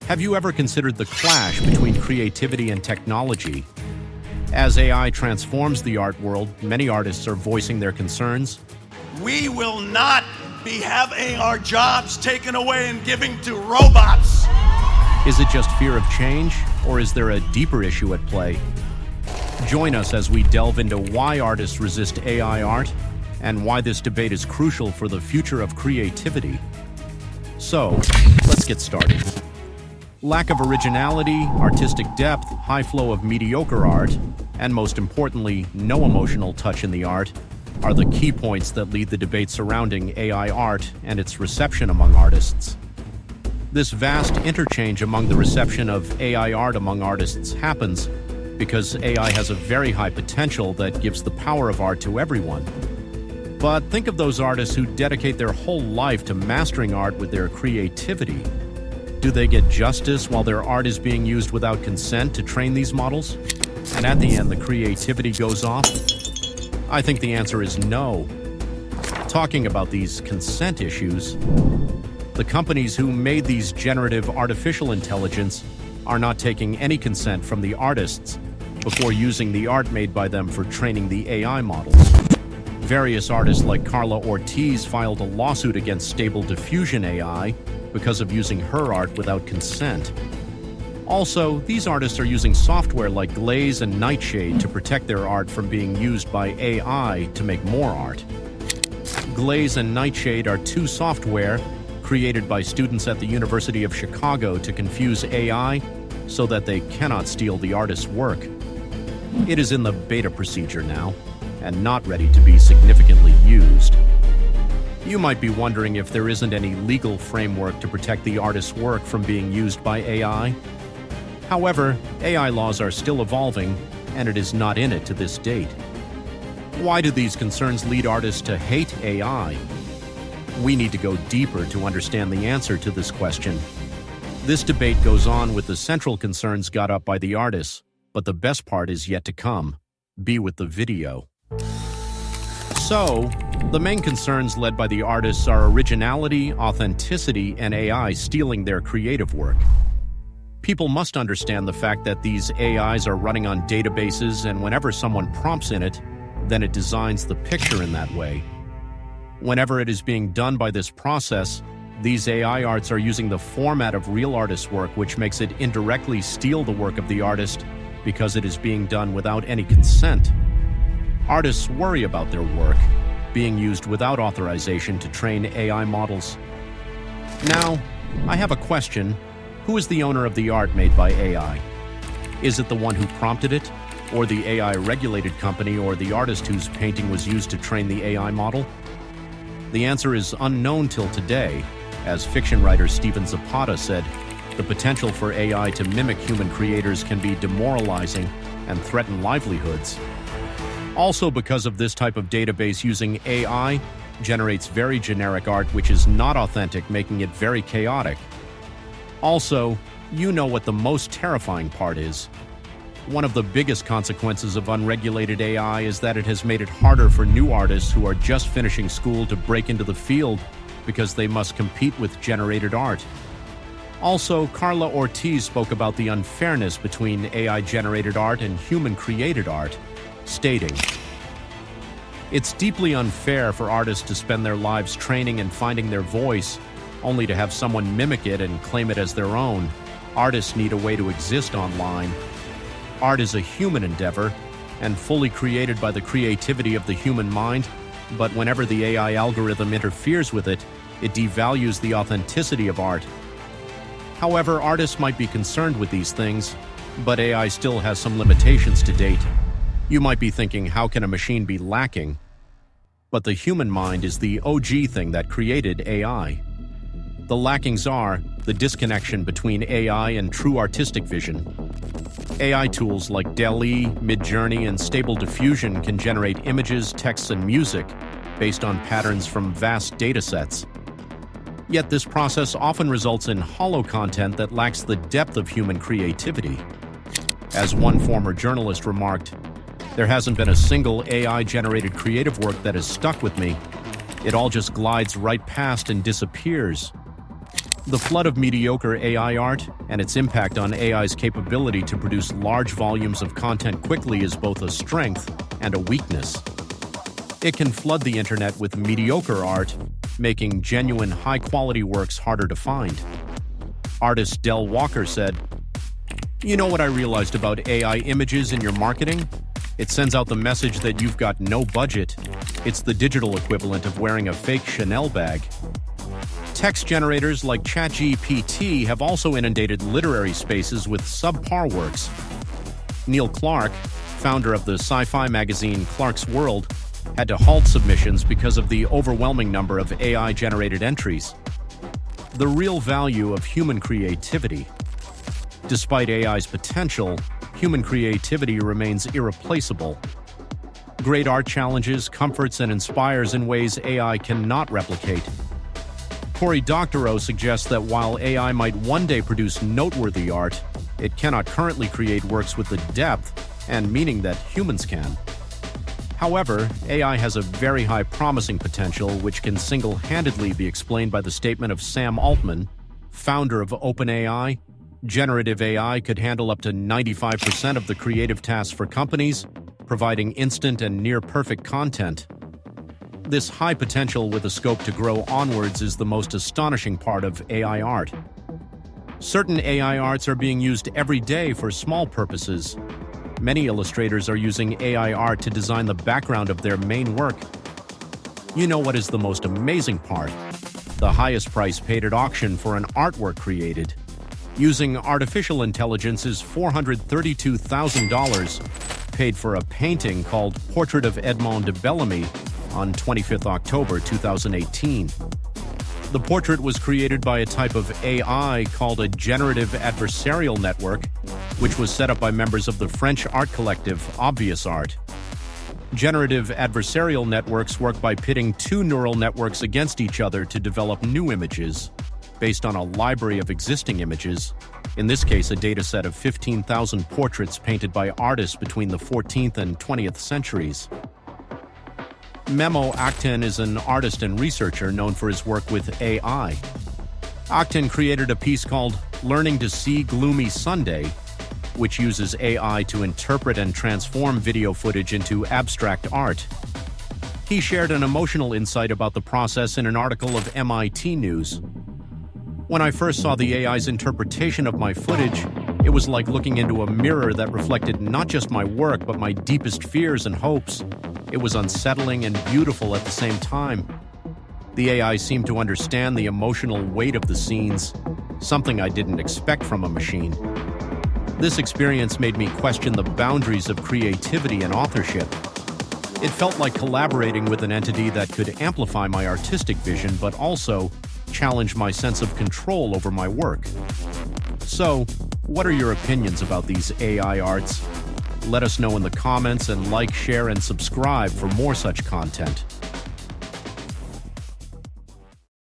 Have you ever considered the clash between creativity and technology? As AI transforms the art world, many artists are voicing their concerns. We will not be having our jobs taken away and giving to robots. Is it just fear of change, or is there a deeper issue at play? Join us as we delve into why artists resist AI art and why this debate is crucial for the future of creativity. So, let's get started. Lack of originality, artistic depth, high flow of mediocre art, and most importantly, no emotional touch in the art are the key points that lead the debate surrounding AI art and its reception among artists. This vast interchange among the reception of AI art among artists happens because AI has a very high potential that gives the power of art to everyone. But think of those artists who dedicate their whole life to mastering art with their creativity. Do they get justice while their art is being used without consent to train these models? And at the end, the creativity goes off? I think the answer is no. Talking about these consent issues, the companies who made these generative artificial intelligence are not taking any consent from the artists before using the art made by them for training the AI models. Various artists like Carla Ortiz filed a lawsuit against Stable Diffusion AI because of using her art without consent. Also, these artists are using software like Glaze and Nightshade to protect their art from being used by AI to make more art. Glaze and Nightshade are two software created by students at the University of Chicago to confuse AI so that they cannot steal the artist's work. It is in the beta procedure now, and not ready to be significantly used. You might be wondering if there isn't any legal framework to protect the artist's work from being used by AI. However, AI laws are still evolving, and it is not in it to this date. Why do these concerns lead artists to hate AI? We need to go deeper to understand the answer to this question. This debate goes on with the central concerns got up by the artists, but the best part is yet to come. Be with the video. So, the main concerns led by the artists are originality, authenticity, and AI stealing their creative work. People must understand the fact that these AIs are running on databases, and whenever someone prompts in it, then it designs the picture in that way. Whenever it is being done by this process, these AI arts are using the format of real artists' work, which makes it indirectly steal the work of the artist because it is being done without any consent. Artists worry about their work being used without authorization to train AI models. Now, I have a question. Who is the owner of the art made by AI? Is it the one who prompted it, or the AI-regulated company, or the artist whose painting was used to train the AI model? The answer is unknown till today. As fiction writer Stephen Zapata said, the potential for AI to mimic human creators can be demoralizing and threaten livelihoods. Also, because of this type of database, using AI generates very generic art which is not authentic, making it very chaotic. Also, you know what the most terrifying part is. One of the biggest consequences of unregulated AI is that it has made it harder for new artists who are just finishing school to break into the field because they must compete with generated art. Also, Carla Ortiz spoke about the unfairness between AI-generated art and human-created art, stating, "It's deeply unfair for artists to spend their lives training and finding their voice, only to have someone mimic it and claim it as their own. Artists need a way to exist online. Art is a human endeavor, and fully created by the creativity of the human mind, but whenever the AI algorithm interferes with it, it devalues the authenticity of art. However, artists might be concerned with these things, but AI still has some limitations to date. You might be thinking, how can a machine be lacking? But the human mind is the OG thing that created AI. The lackings are the disconnection between AI and true artistic vision. AI tools like DALL-E, Midjourney, and Stable Diffusion can generate images, texts, and music based on patterns from vast datasets. Yet this process often results in hollow content that lacks the depth of human creativity. As one former journalist remarked, "There hasn't been a single AI-generated creative work that has stuck with me. It all just glides right past and disappears." The flood of mediocre AI art and its impact on AI's capability to produce large volumes of content quickly is both a strength and a weakness. It can flood the internet with mediocre art, making genuine high-quality works harder to find. Artist Del Walker said, "You know what I realized about AI images in your marketing? It sends out the message that you've got no budget. It's the digital equivalent of wearing a fake Chanel bag." Text generators like ChatGPT have also inundated literary spaces with subpar works. Neil Clark, founder of the sci-fi magazine Clark's World, had to halt submissions because of the overwhelming number of AI-generated entries. The real value of human creativity. Despite AI's potential, human creativity remains irreplaceable. Great art challenges, comforts, and inspires in ways AI cannot replicate. Cory Doctorow suggests that while AI might one day produce noteworthy art, it cannot currently create works with the depth and meaning that humans can. However, AI has a very high promising potential which can single-handedly be explained by the statement of Sam Altman, founder of OpenAI. Generative AI could handle up to 95% of the creative tasks for companies, providing instant and near-perfect content. This high potential with a scope to grow onwards is the most astonishing part of AI art. Certain AI arts are being used every day for small purposes. Many illustrators are using AI art to design the background of their main work. You know what is the most amazing part? The highest price paid at auction for an artwork created using artificial intelligence is $432,000, paid for a painting called Portrait of Edmond de Bellamy on 25th October 2018. The portrait was created by a type of AI called a generative adversarial network, which was set up by members of the French art collective Obvious Art. Generative adversarial networks work by pitting two neural networks against each other to develop new images, based on a library of existing images, in this case a dataset of 15,000 portraits painted by artists between the 14th and 20th centuries. Memo Akten is an artist and researcher known for his work with AI. Akten created a piece called Learning to See Gloomy Sunday, which uses AI to interpret and transform video footage into abstract art. He shared an emotional insight about the process in an article of MIT News. "When I first saw the AI's interpretation of my footage, it was like looking into a mirror that reflected not just my work but my deepest fears and hopes. It was unsettling and beautiful at the same time. The AI seemed to understand the emotional weight of the scenes, something I didn't expect from a machine. This experience made me question the boundaries of creativity and authorship. It felt like collaborating with an entity that could amplify my artistic vision but also challenge my sense of control over my work." So, what are your opinions about these AI arts? Let us know in the comments and like, share, and subscribe for more such content.